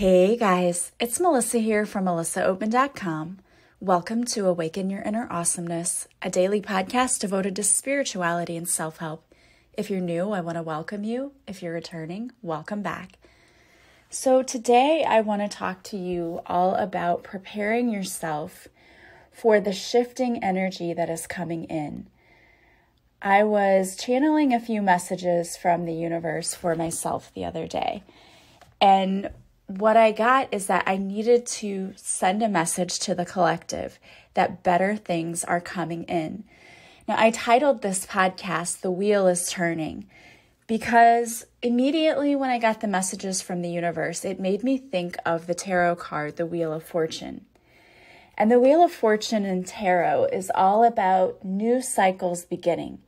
Hey guys, it's Melissa here from melissaoatman.com. Welcome to Awaken Your Inner Awesomeness, a daily podcast devoted to spirituality and self-help. If you're new, I want to welcome you. If you're returning, welcome back. So today I want to talk to you all about preparing yourself for the shifting energy that is coming in. I was channeling a few messages from the universe for myself the other day, and what I got is that I needed to send a message to the collective that better things are coming in. Now, I titled this podcast, The Wheel is Turning, because immediately when I got the messages from the universe, it made me think of the tarot card, the Wheel of Fortune. And the Wheel of Fortune in tarot is all about new cycles beginning.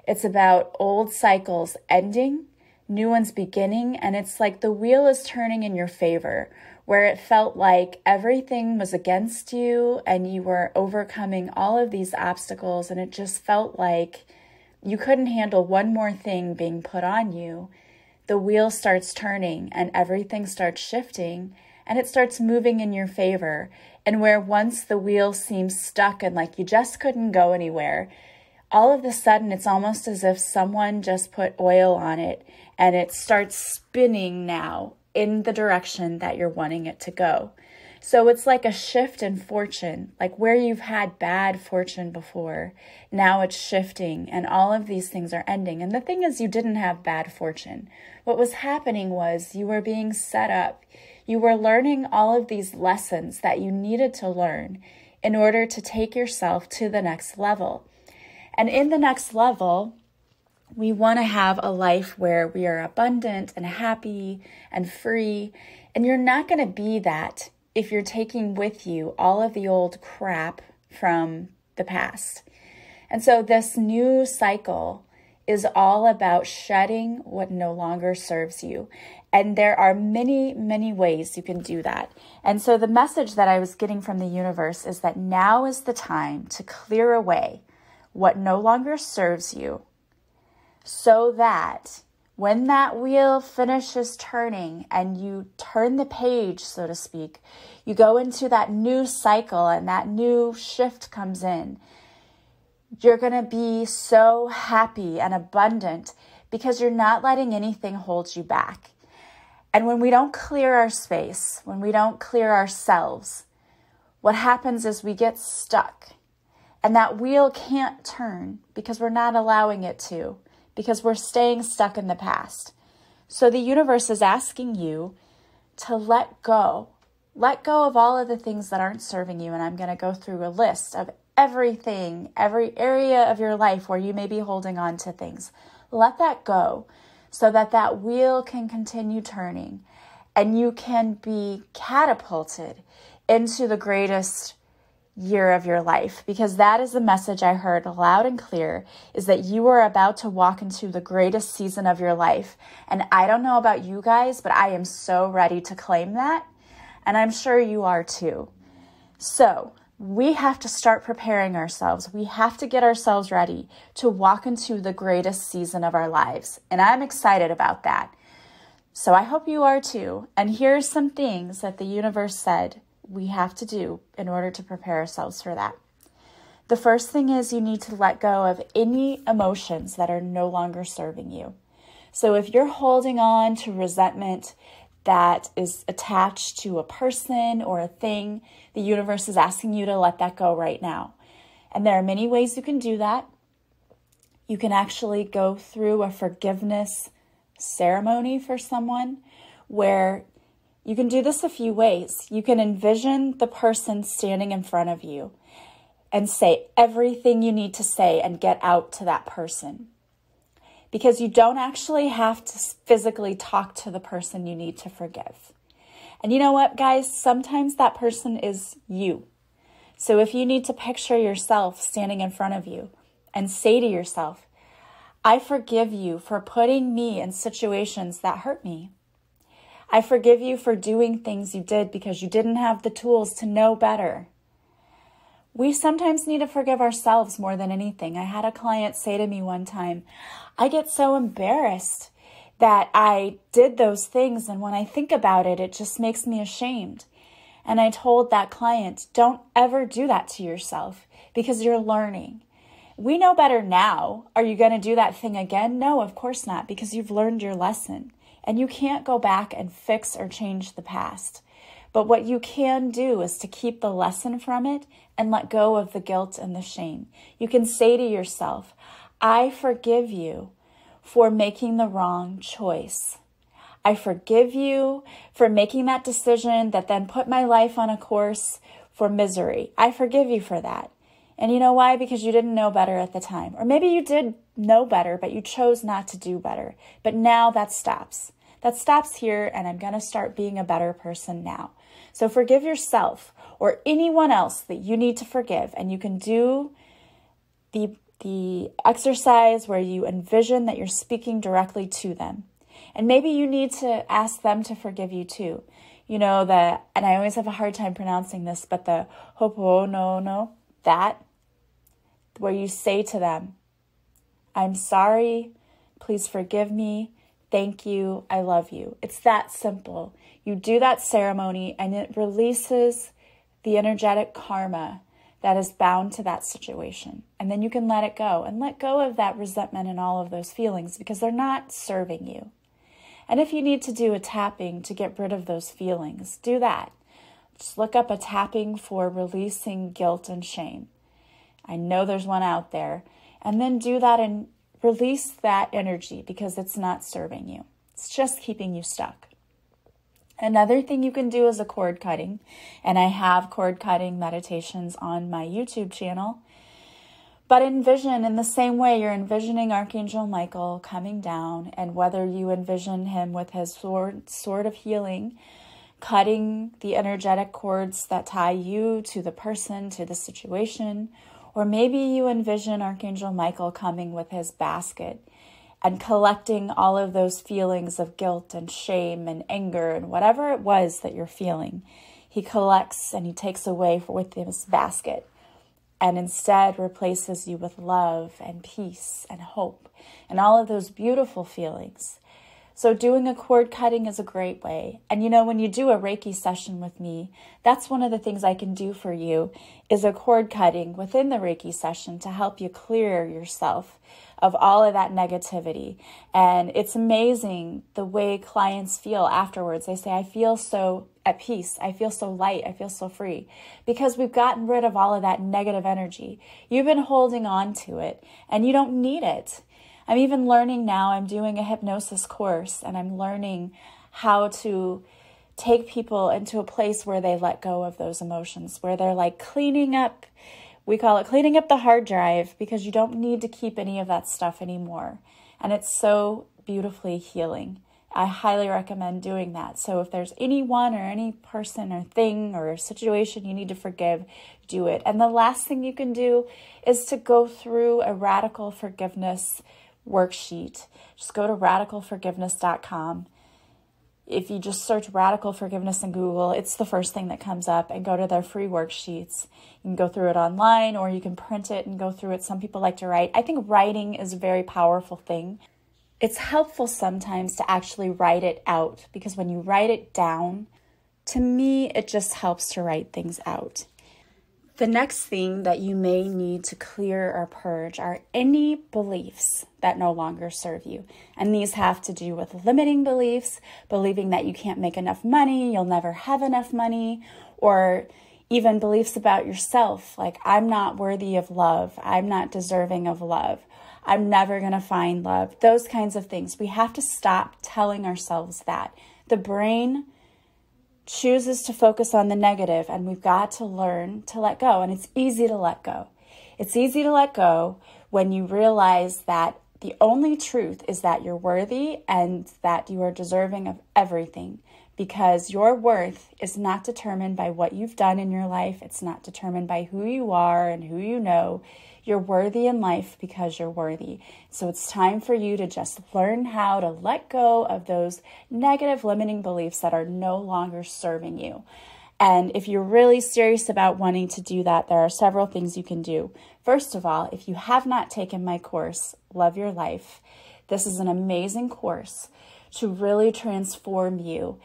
It's about old cycles ending, new ones beginning, and it's like the wheel is turning in your favor, where it felt like everything was against you and you were overcoming all of these obstacles, and it just felt like you couldn't handle one more thing being put on you. The wheel starts turning and everything starts shifting and it starts moving in your favor. And where once the wheel seems stuck and like you just couldn't go anywhere, all of a sudden it's almost as if someone just put oil on it and it starts spinning now in the direction that you're wanting it to go. So it's like a shift in fortune, like where you've had bad fortune before, now it's shifting and all of these things are ending. And the thing is, you didn't have bad fortune. What was happening was you were being set up. You were learning all of these lessons that you needed to learn in order to take yourself to the next level. And in the next level, we want to have a life where we are abundant and happy and free. And you're not going to be that if you're taking with you all of the old crap from the past. And so this new cycle is all about shedding what no longer serves you. And there are many, many ways you can do that. And so the message that I was getting from the universe is that now is the time to clear away what no longer serves you, so that when that wheel finishes turning and you turn the page, so to speak, you go into that new cycle and that new shift comes in. You're going to be so happy and abundant because you're not letting anything hold you back. And when we don't clear our space, when we don't clear ourselves, what happens is we get stuck. And that wheel can't turn because we're not allowing it to, because we're staying stuck in the past. So the universe is asking you to let go. Let go of all of the things that aren't serving you. And I'm going to go through a list of everything, every area of your life where you may be holding on to things. Let that go so that that wheel can continue turning and you can be catapulted into the greatest year of your life, because that is the message I heard loud and clear, is that you are about to walk into the greatest season of your life. And I don't know about you guys, but I am so ready to claim that. And I'm sure you are too. So we have to start preparing ourselves. We have to get ourselves ready to walk into the greatest season of our lives. And I'm excited about that. So I hope you are too. And here's some things that the universe said we have to do in order to prepare ourselves for that. The first thing is you need to let go of any emotions that are no longer serving you. So if you're holding on to resentment that is attached to a person or a thing, the universe is asking you to let that go right now. And there are many ways you can do that. You can actually go through a forgiveness ceremony for someone where you can do this a few ways. You can envision the person standing in front of you and say everything you need to say and get out to that person. Because you don't actually have to physically talk to the person you need to forgive. And you know what, guys? Sometimes that person is you. So if you need to picture yourself standing in front of you and say to yourself, I forgive you for putting me in situations that hurt me. I forgive you for doing things you did because you didn't have the tools to know better. We sometimes need to forgive ourselves more than anything. I had a client say to me one time, I get so embarrassed that I did those things. And when I think about it, it just makes me ashamed. And I told that client, don't ever do that to yourself because you're learning. We know better now. Are you going to do that thing again? No, of course not, because you've learned your lesson and you can't go back and fix or change the past. But what you can do is to keep the lesson from it and let go of the guilt and the shame. You can say to yourself, I forgive you for making the wrong choice. I forgive you for making that decision that then put my life on a course for misery. I forgive you for that. And you know why? Because you didn't know better at the time. Or maybe you did know better, but you chose not to do better. But now that stops. That stops here, and I'm going to start being a better person now. So forgive yourself or anyone else that you need to forgive. And you can do the exercise where you envision that you're speaking directly to them. And maybe you need to ask them to forgive you too. You know, and I always have a hard time pronouncing this, but the ho'oponopono, that, where you say to them, I'm sorry, please forgive me, thank you, I love you. It's that simple. You do that ceremony and it releases the energetic karma that is bound to that situation. And then you can let it go and let go of that resentment and all of those feelings because they're not serving you. And if you need to do a tapping to get rid of those feelings, do that. Just look up a tapping for releasing guilt and shame. I know there's one out there. And then do that and release that energy because it's not serving you. It's just keeping you stuck. Another thing you can do is a cord cutting. And I have cord cutting meditations on my YouTube channel. But envision in the same way you're envisioning Archangel Michael coming down, and whether you envision him with his sword of healing, cutting the energetic cords that tie you to the person, to the situation, or maybe you envision Archangel Michael coming with his basket and collecting all of those feelings of guilt and shame and anger and whatever it was that you're feeling. He collects and he takes away with his basket and instead replaces you with love and peace and hope and all of those beautiful feelings. So doing a cord cutting is a great way. And you know, when you do a Reiki session with me, that's one of the things I can do for you is a cord cutting within the Reiki session to help you clear yourself of all of that negativity. And it's amazing the way clients feel afterwards. They say, I feel so at peace. I feel so light. I feel so free because we've gotten rid of all of that negative energy. You've been holding on to it and you don't need it. I'm even learning now, I'm doing a hypnosis course and I'm learning how to take people into a place where they let go of those emotions, where they're like cleaning up, we call it cleaning up the hard drive because you don't need to keep any of that stuff anymore. And it's so beautifully healing. I highly recommend doing that. So if there's anyone or any person or thing or situation you need to forgive, do it. And the last thing you can do is to go through a radical forgiveness worksheet. Just go to radicalforgiveness.com. If you just search radical forgiveness in Google, it's the first thing that comes up, and go to their free worksheets. You can go through it online or you can print it and go through it. Some people like to write. I think writing is a very powerful thing. It's helpful sometimes to actually write it out because when you write it down, to me, it just helps to write things out. The next thing that you may need to clear or purge are any beliefs that no longer serve you. And these have to do with limiting beliefs, believing that you can't make enough money, you'll never have enough money, or even beliefs about yourself, like I'm not worthy of love, I'm not deserving of love, I'm never going to find love, those kinds of things. We have to stop telling ourselves that. The brain chooses to focus on the negative, and we've got to learn to let go. And it's easy to let go. It's easy to let go when you realize that the only truth is that you're worthy and that you are deserving of everything, because your worth is not determined by what you've done in your life. It's not determined by who you are and who you know. You're worthy in life because you're worthy. So it's time for you to just learn how to let go of those negative limiting beliefs that are no longer serving you. And if you're really serious about wanting to do that, there are several things you can do. First of all, if you have not taken my course, Love Your Life, This is an amazing course to really transform you.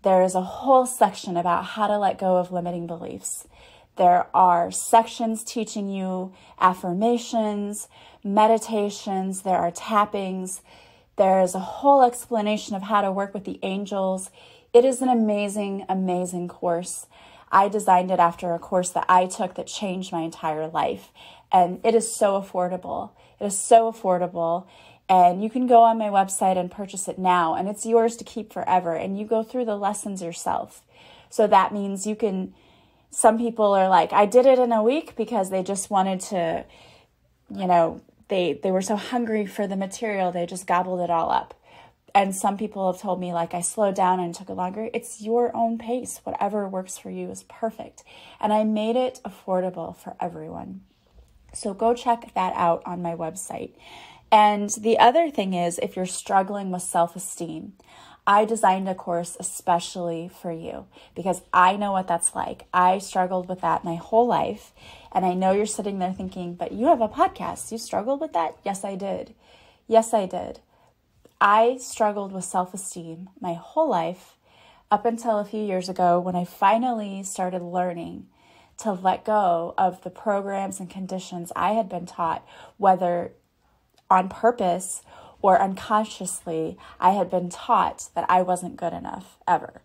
There is a whole section about how to let go of limiting beliefs. There are sections teaching you affirmations, meditations, there are tappings. There is a whole explanation of how to work with the angels. It is an amazing, amazing course. I designed it after a course that I took that changed my entire life. And it is so affordable. It is so affordable. And you can go on my website and purchase it now. And it's yours to keep forever. And you go through the lessons yourself. So that means you can, some people are like, I did it in a week because they just wanted to, they were so hungry for the material. They just gobbled it all up. And some people have told me, like, I slowed down and took it longer. It's your own pace. Whatever works for you is perfect. And I made it affordable for everyone. So go check that out on my website. And the other thing is, if you're struggling with self-esteem, I designed a course especially for you because I know what that's like. I struggled with that my whole life. And I know you're sitting there thinking, but you have a podcast. You struggled with that? Yes, I did. Yes, I did. I struggled with self-esteem my whole life up until a few years ago when I finally started learning to let go of the programs and conditions I had been taught, whether on purpose or unconsciously. I had been taught that I wasn't good enough ever.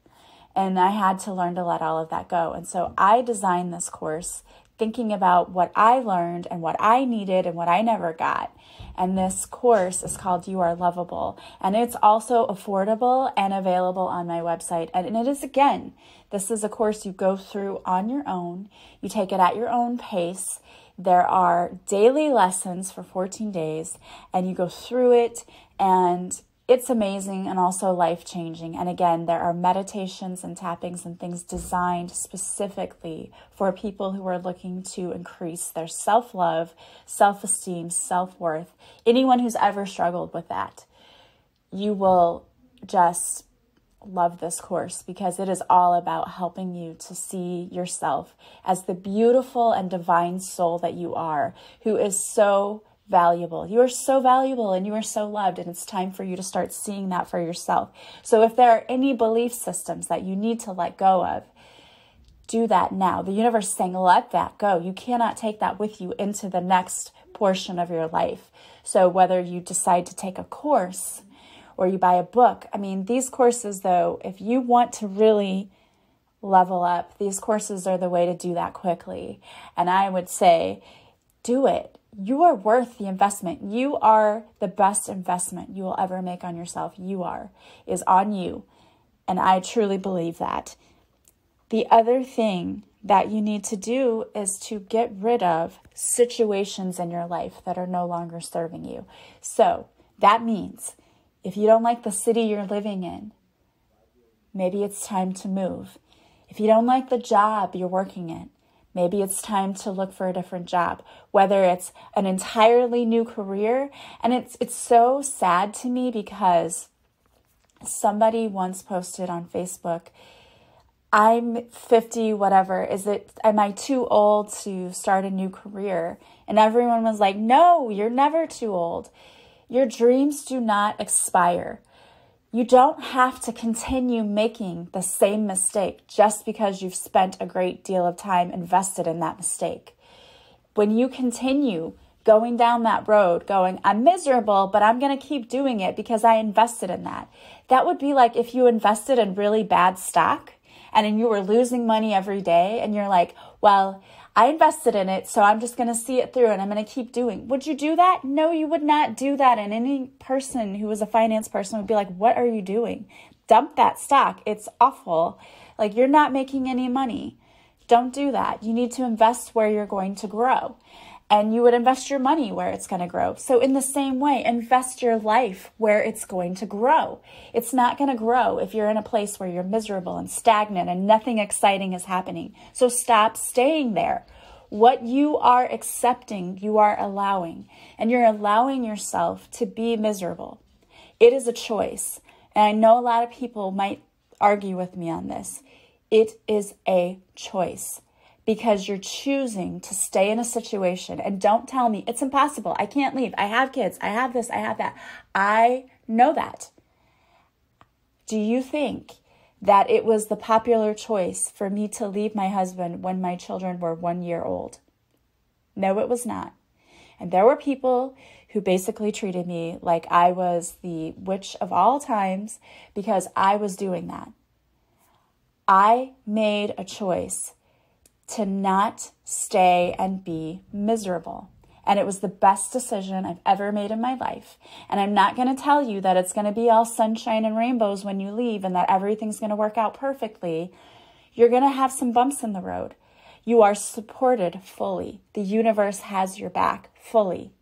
And I had to learn to let all of that go. And so I designed this course thinking about what I learned and what I needed and what I never got. And this course is called You Are Lovable. And it's also affordable and available on my website. And it is, again, this is a course you go through on your own. You take it at your own pace. There are daily lessons for 14 days, and you go through it, and it's amazing and also life-changing. And again, there are meditations and tappings and things designed specifically for people who are looking to increase their self-love, self-esteem, self-worth. Anyone who's ever struggled with that, you will just love this course because it is all about helping you to see yourself as the beautiful and divine soul that you are, who is so valuable. You are so valuable and you are so loved, and it's time for you to start seeing that for yourself. So if there are any belief systems that you need to let go of, do that now. The universe is saying, let that go. You cannot take that with you into the next portion of your life. So whether you decide to take a course or you buy a book, I mean, these courses, though, if you want to really level up, these courses are the way to do that quickly. And I would say, do it. You are worth the investment. You are the best investment you will ever make on yourself. Is on you. And I truly believe that. The other thing that you need to do is to get rid of situations in your life that are no longer serving you. So that means if you don't like the city you're living in, maybe it's time to move. If you don't like the job you're working in, maybe it's time to look for a different job, whether it's an entirely new career. And it's so sad to me because somebody once posted on Facebook, I'm 50, whatever. Am I too old to start a new career? And everyone was like, no, you're never too old. Your dreams do not expire. You don't have to continue making the same mistake just because you've spent a great deal of time invested in that mistake. When you continue going down that road, going, I'm miserable, but I'm going to keep doing it because I invested in that. That would be like if you invested in really bad stock and you were losing money every day and you're like, well, I invested in it, so I'm just going to see it through and I'm going to keep doing. Would you do that? No, you would not do that. And any person who was a finance person would be like, what are you doing? Dump that stock. It's awful. Like, you're not making any money. Don't do that. You need to invest where you're going to grow. And you would invest your money where it's going to grow. So in the same way, invest your life where it's going to grow. It's not going to grow if you're in a place where you're miserable and stagnant and nothing exciting is happening. So stop staying there. What you are accepting, you are allowing. And you're allowing yourself to be miserable. It is a choice. And I know a lot of people might argue with me on this. It is a choice. because you're choosing to stay in a situation. And don't tell me it's impossible. I can't leave. I have kids. I have this. I have that. I know that. Do you think that it was the popular choice for me to leave my husband when my children were 1 year old? No, it was not. And there were people who basically treated me like I was the witch of all times because I was doing that. I made a choice to not stay and be miserable. And it was the best decision I've ever made in my life. And I'm not going to tell you that it's going to be all sunshine and rainbows when you leave and that everything's going to work out perfectly. You're going to have some bumps in the road. You are supported fully. The universe has your back fully.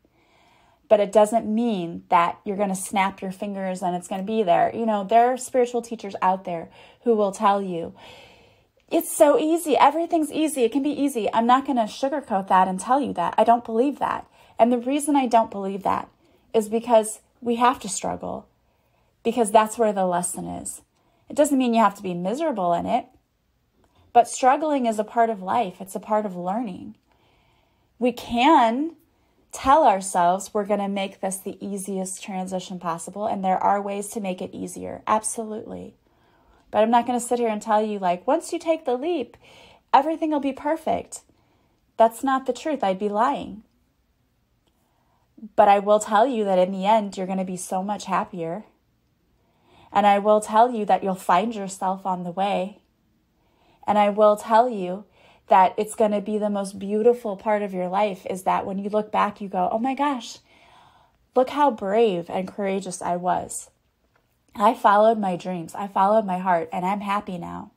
But it doesn't mean that you're going to snap your fingers and it's going to be there. You know, there are spiritual teachers out there who will tell you, it's so easy. Everything's easy. It can be easy. I'm not going to sugarcoat that and tell you that. I don't believe that. And the reason I don't believe that is because we have to struggle, because that's where the lesson is. It doesn't mean you have to be miserable in it, but struggling is a part of life. It's a part of learning. We can tell ourselves we're going to make this the easiest transition possible, and there are ways to make it easier. Absolutely. But I'm not going to sit here and tell you, like, once you take the leap, everything will be perfect. That's not the truth. I'd be lying. But I will tell you that in the end, you're going to be so much happier. And I will tell you that you'll find yourself on the way. And I will tell you that it's going to be the most beautiful part of your life, is that when you look back, you go, oh my gosh, look how brave and courageous I was. I followed my dreams. I followed my heart, and I'm happy now.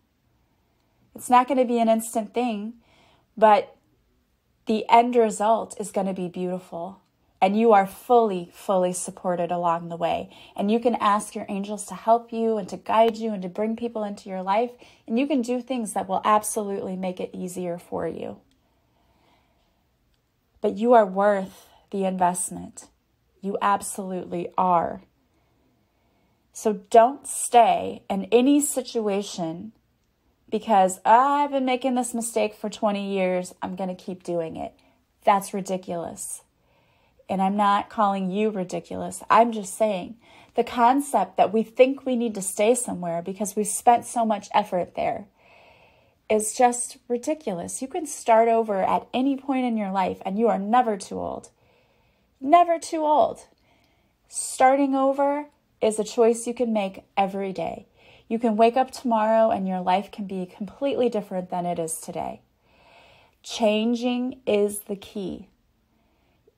It's not going to be an instant thing, but the end result is going to be beautiful. And you are fully, fully supported along the way. And you can ask your angels to help you and to guide you and to bring people into your life. And you can do things that will absolutely make it easier for you. But you are worth the investment. You absolutely are. So don't stay in any situation because I've been making this mistake for 20 years. I'm going to keep doing it. That's ridiculous. And I'm not calling you ridiculous. I'm just saying the concept that we think we need to stay somewhere because we've spent so much effort there is just ridiculous. You can start over at any point in your life and you are never too old. Never too old. Starting over is a choice you can make every day. You can wake up tomorrow and your life can be completely different than it is today. Changing is the key.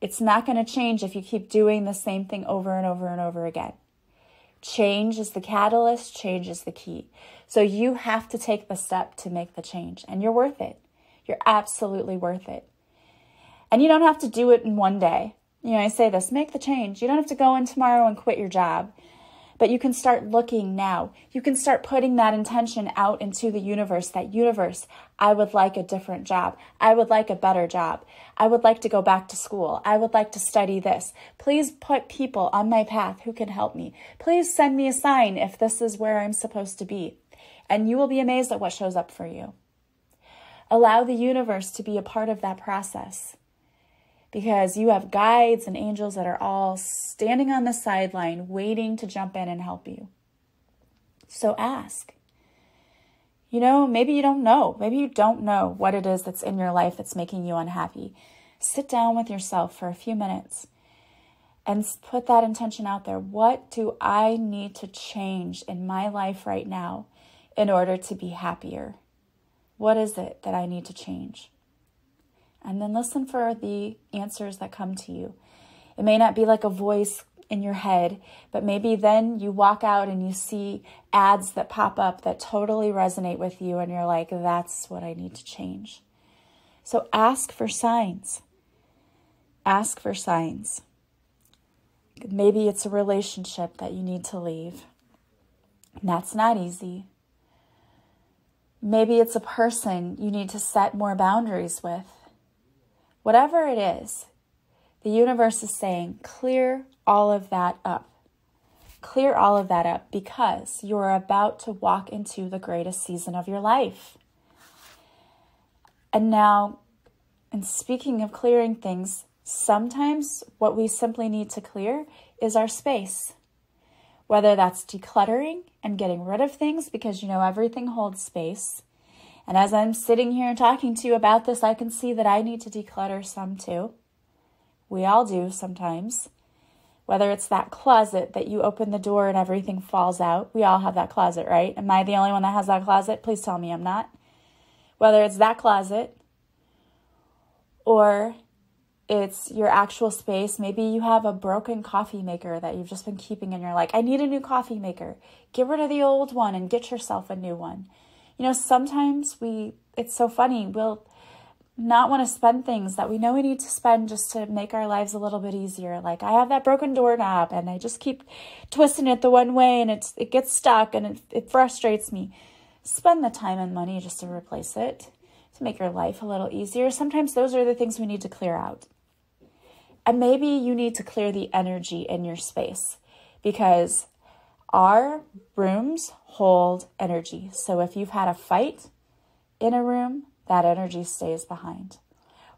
It's not going to change if you keep doing the same thing over and over and over again. Change is the catalyst. Change is the key. So you have to take the step to make the change, and you're worth it. You're absolutely worth it. And you don't have to do it in one day. You know, I say this, make the change. You don't have to go in tomorrow and quit your job. But you can start looking now. You can start putting that intention out into the universe, that universe, I would like a different job. I would like a better job. I would like to go back to school. I would like to study this. Please put people on my path who can help me. Please send me a sign if this is where I'm supposed to be. And you will be amazed at what shows up for you. Allow the universe to be a part of that process, because you have guides and angels that are all standing on the sideline waiting to jump in and help you. So ask. You know, maybe you don't know. Maybe you don't know what it is that's in your life that's making you unhappy. Sit down with yourself for a few minutes and put that intention out there. What do I need to change in my life right now in order to be happier? What is it that I need to change? And then listen for the answers that come to you. It may not be like a voice in your head, but maybe then you walk out and you see ads that pop up that totally resonate with you, and you're like, that's what I need to change. So ask for signs. Ask for signs. Maybe it's a relationship that you need to leave. And that's not easy. Maybe it's a person you need to set more boundaries with. Whatever it is, the universe is saying, clear all of that up. Clear all of that up, because you're about to walk into the greatest season of your life. And now, and speaking of clearing things, sometimes what we simply need to clear is our space. Whether that's decluttering and getting rid of things, because everything holds space. And as I'm sitting here and talking to you about this, I can see that I need to declutter some too. We all do sometimes. Whether it's that closet that you open the door and everything falls out. We all have that closet, right? Am I the only one that has that closet? Please tell me I'm not. Whether it's that closet or it's your actual space. Maybe you have a broken coffee maker that you've just been keeping and you're like, I need a new coffee maker. Get rid of the old one and get yourself a new one. Sometimes it's so funny, we'll not want to spend things that we know we need to spend just to make our lives a little bit easier. Like I have that broken doorknob and I just keep twisting it the one way and it gets stuck and it frustrates me. Spend the time and money just to replace it, to make your life a little easier. Sometimes those are the things we need to clear out. And maybe you need to clear the energy in your space because our rooms hold energy. So if you've had a fight in a room, that energy stays behind.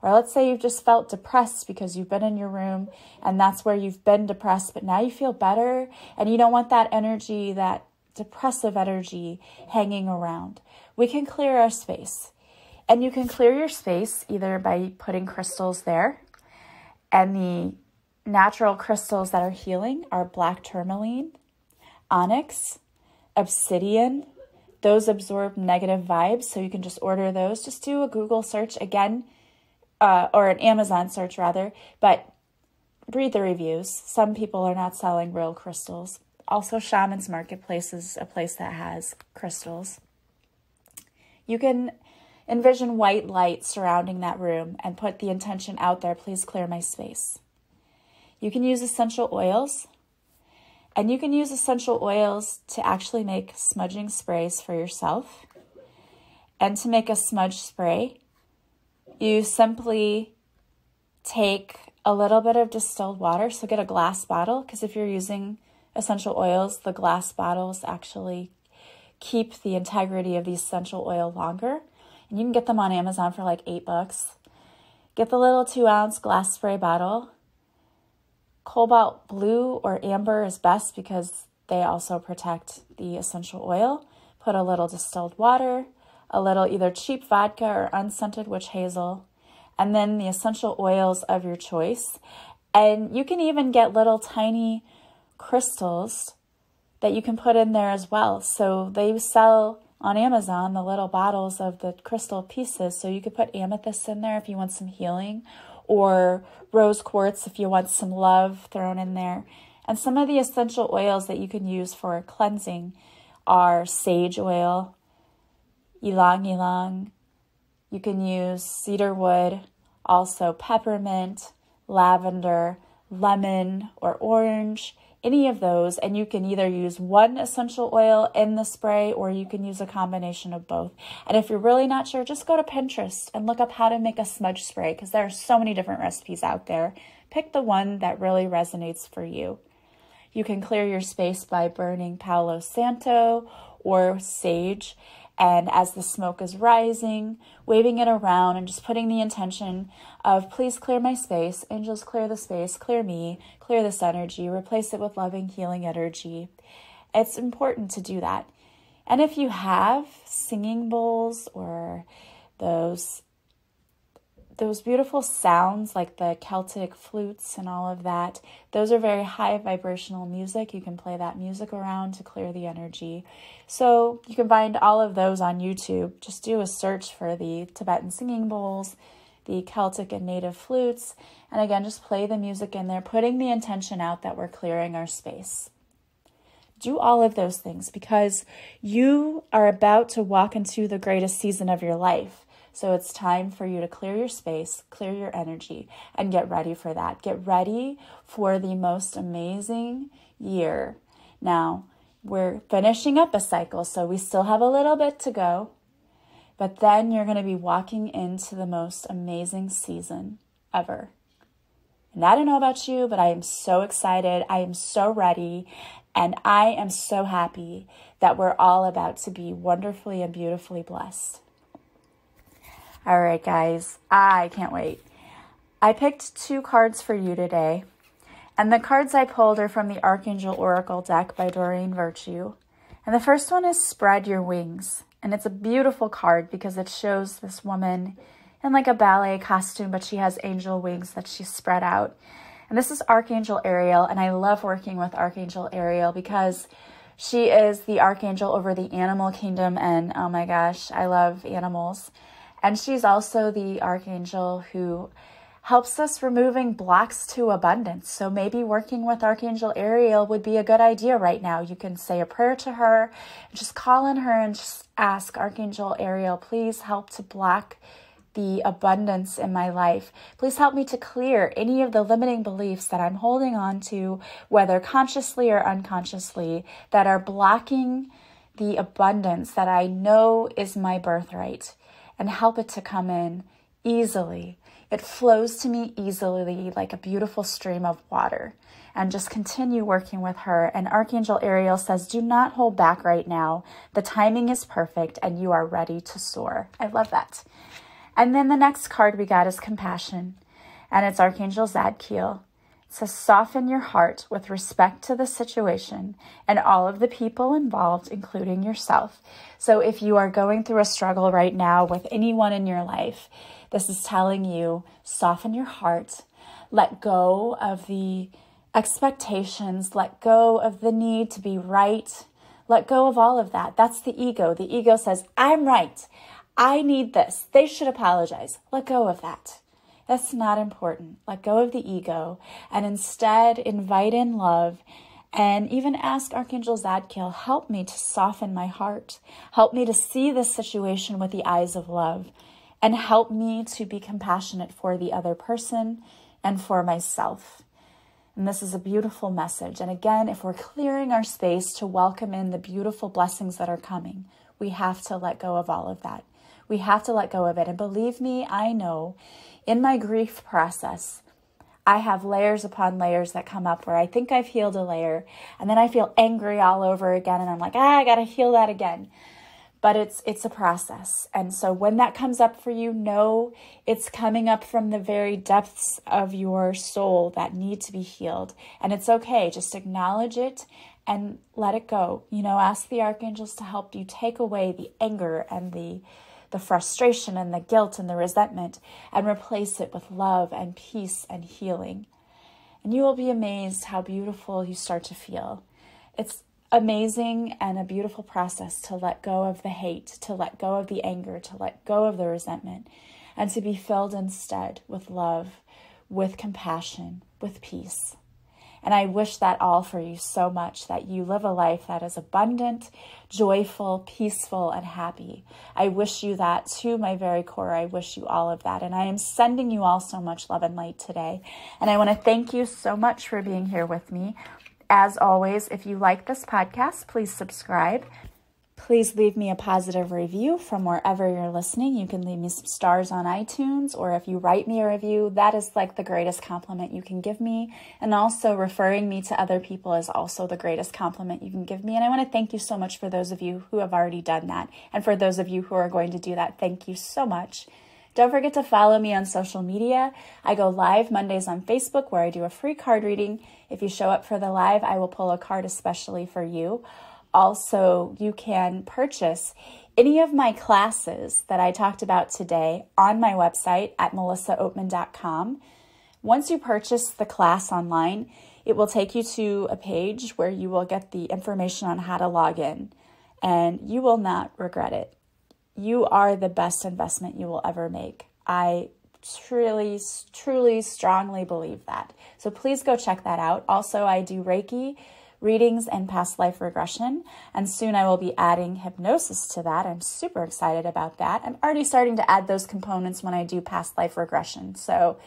Or let's say you've just felt depressed because you've been in your room and that's where you've been depressed, but now you feel better and you don't want that energy, that depressive energy hanging around. We can clear our space. And you can clear your space either by putting crystals there. And the natural crystals that are healing are black tourmaline, onyx, obsidian. Those absorb negative vibes, so you can just order those. Just do a Google search again, or an Amazon search rather, but read the reviews. Some people are not selling real crystals. Also, Shaman's Marketplace is a place that has crystals. You can envision white light surrounding that room and put the intention out there, please clear my space. You can use essential oils. And you can use essential oils to actually make smudging sprays for yourself. And to make a smudge spray, you simply take a little bit of distilled water. So get a glass bottle, because if you're using essential oils, the glass bottles actually keep the integrity of the essential oil longer. And you can get them on Amazon for like $8. Get the little 2-ounce glass spray bottle. Cobalt blue or amber is best because they also protect the essential oil. Put a little distilled water, a little either cheap vodka or unscented witch hazel, and then the essential oils of your choice. And you can even get little tiny crystals that you can put in there as well. So they sell on Amazon the little bottles of the crystal pieces. So you could put amethyst in there if you want some healing, or rose quartz if you want some love thrown in there. And some of the essential oils that you can use for cleansing are sage oil, ylang ylang. You can use cedar wood, also peppermint, lavender, lemon, or orange, any of those. And you can either use one essential oil in the spray or you can use a combination of both. And if you're really not sure, just go to Pinterest and look up how to make a smudge spray because there are so many different recipes out there. Pick the one that really resonates for you. You can clear your space by burning Palo Santo or sage. And as the smoke is rising, waving it around and just putting the intention of, please clear my space, angels clear the space, clear me, clear this energy, replace it with loving, healing energy. It's important to do that. And if you have singing bowls or those beautiful sounds like the Celtic flutes and all of that, those are very high vibrational music. You can play that music around to clear the energy. So you can find all of those on YouTube. Just do a search for the Tibetan singing bowls, the Celtic and native flutes, and again, just play the music in there, putting the intention out that we're clearing our space. Do all of those things because you are about to walk into the greatest season of your life. So it's time for you to clear your space, clear your energy, and get ready for that. Get ready for the most amazing year. Now, we're finishing up a cycle, so we still have a little bit to go. But then you're going to be walking into the most amazing season ever. And I don't know about you, but I am so excited. I am so ready. And I am so happy that we're all about to be wonderfully and beautifully blessed. All right, guys, I can't wait. I picked 2 cards for you today, and the cards I pulled are from the Archangel Oracle deck by Doreen Virtue. And the first one is Spread Your Wings, and it's a beautiful card because it shows this woman in like a ballet costume, but she has angel wings that she's spread out. And this is Archangel Ariel, and I love working with Archangel Ariel because she is the archangel over the animal kingdom, and oh my gosh, I love animals. And she's also the archangel who helps us removing blocks to abundance. So maybe working with Archangel Ariel would be a good idea right now. You can say a prayer to her, just call on her and just ask Archangel Ariel, please help to block the abundance in my life. Please help me to clear any of the limiting beliefs that I'm holding on to, whether consciously or unconsciously, that are blocking the abundance that I know is my birthright, and help it to come in easily. It flows to me easily like a beautiful stream of water. And just continue working with her. And Archangel Ariel says, do not hold back right now. The timing is perfect and you are ready to soar. I love that. And then the next card we got is Compassion. And it's Archangel Zadkiel. It says, soften your heart with respect to the situation and all of the people involved, including yourself. So if you are going through a struggle right now with anyone in your life, this is telling you, soften your heart, let go of the expectations, let go of the need to be right, let go of all of that. That's the ego. The ego says, I'm right. I need this. They should apologize. Let go of that. That's not important. Let go of the ego and instead invite in love and even ask Archangel Zadkiel, help me to soften my heart. Help me to see this situation with the eyes of love and help me to be compassionate for the other person and for myself. And this is a beautiful message. And again, if we're clearing our space to welcome in the beautiful blessings that are coming, we have to let go of all of that. We have to let go of it. And believe me, I know in my grief process, I have layers upon layers that come up where I think I've healed a layer and then I feel angry all over again. And I'm like, I got to heal that again. But it's a process. And so when that comes up for you, know it's coming up from the very depths of your soul that need to be healed. And it's okay. Just acknowledge it and let it go. You know, ask the archangels to help you take away the anger and the frustration and the guilt and the resentment and replace it with love and peace and healing. And you will be amazed how beautiful you start to feel. It's amazing and a beautiful process to let go of the hate, to let go of the anger, to let go of the resentment, and to be filled instead with love, with compassion, with peace. And I wish that all for you so much, that you live a life that is abundant, joyful, peaceful, and happy. I wish you that to my very core. I wish you all of that. And I am sending you all so much love and light today. And I want to thank you so much for being here with me. As always, if you like this podcast, please subscribe. Please leave me a positive review from wherever you're listening. You can leave me some stars on iTunes, or if you write me a review, that is like the greatest compliment you can give me. And also referring me to other people is also the greatest compliment you can give me. And I want to thank you so much for those of you who have already done that. And for those of you who are going to do that, thank you so much. Don't forget to follow me on social media. I go live Mondays on Facebook where I do a free card reading. If you show up for the live, I will pull a card especially for you. Also, you can purchase any of my classes that I talked about today on my website at melissaoatman.com. Once you purchase the class online, it will take you to a page where you will get the information on how to log in, and you will not regret it. You are the best investment you will ever make. I truly, strongly believe that. So please go check that out. Also, I do Reiki readings and past life regression, and soon I will be adding hypnosis to that. I'm super excited about that. I'm already starting to add those components when I do past life regression, so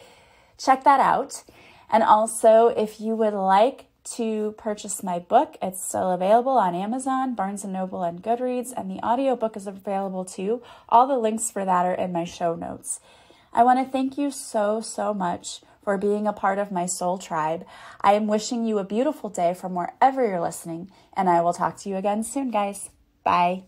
check that out. And also, if you would like to purchase my book, it's still available on Amazon, Barnes & Noble, and Goodreads, and the audiobook is available too. All the links for that are in my show notes. I want to thank you so much for being a part of my soul tribe. I am wishing you a beautiful day from wherever you're listening, and I will talk to you again soon, guys. Bye.